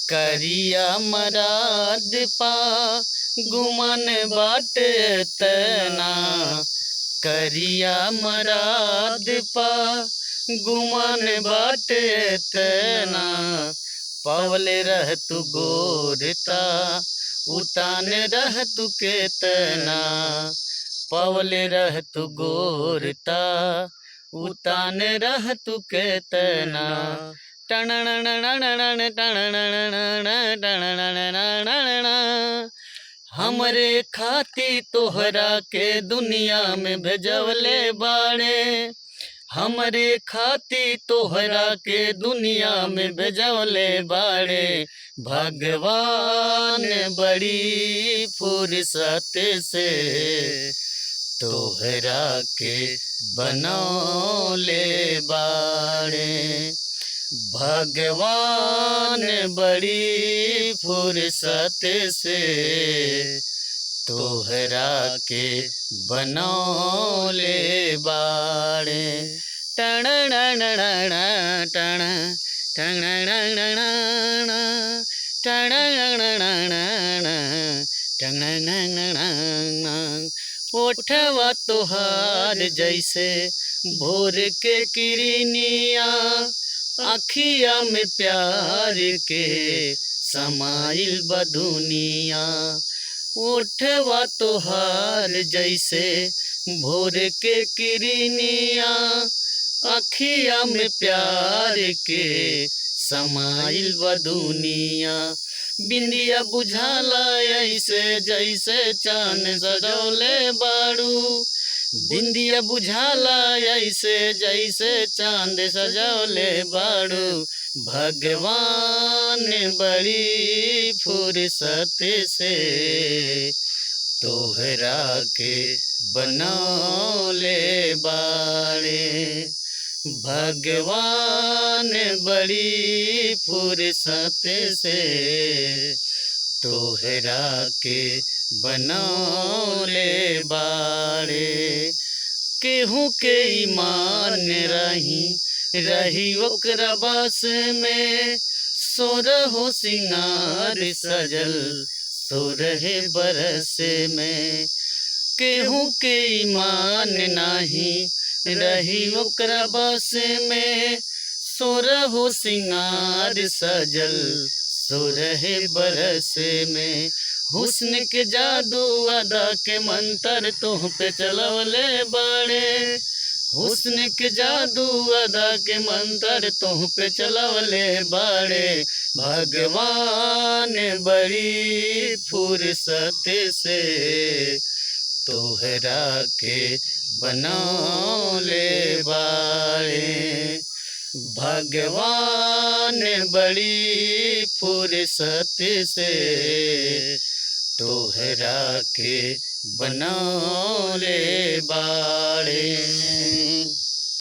करिया मराद पा गुमन बाटे तना। करिया मराद पा गुमन बाटे तना। पवले रह तू गोरता उतान रह तू केतना। पवले रह तू गोरता उतान रह तू केतना। हमरे खाती तोहरा के दुनिया में भेजवले बाड़े। हमरे खाती तोहरा के दुनिया में भेजवले बाड़े। भगवान बड़ी फुर्सत से तोहरा के बनौले बाड़े। भगवान बड़ी फुर्सत से तोहरा के बनौले बाड़े। टण टण टण ओठवा तोहार जैसे भोर के किरनिया। अखिया में प्यार के समाइल बदुनिया। ओठवा तोहार जैसे भोर के किरनिया। अखिया में प्यार के समाइल बदुनिया। बिंदिया बुझाला ऐसे जैसे चांद सजौले बाड़ू। बिंदिया बुझाला ऐसे जैसे चांद सजौले बाड़ू। भगवान बड़ी फुर्सत से तोहरा के बनौले बाड़े। भगवान बड़ी फुर्सत से तोहरा के बनौले बाड़े। केहू के ईमान रही ओकरा बस में। सोरहो सिंगार सजल सोरहे बरस में। केहू के ईमान नाही रही ओकरा बस में। सोरहो सिंगार सजल सोरहे बरस में। हुस्न के जादू अदा के मंतर तुह पे चलवले बाड़े। हुस्न के जादू अदा के मंतर तुह पे चलवले बाड़े। भगवान बड़ी फुर्सत से तोहरा के बनौले बाड़े। भगवान बड़ी फुर्सत से तोहरा के बनौले बाड़े।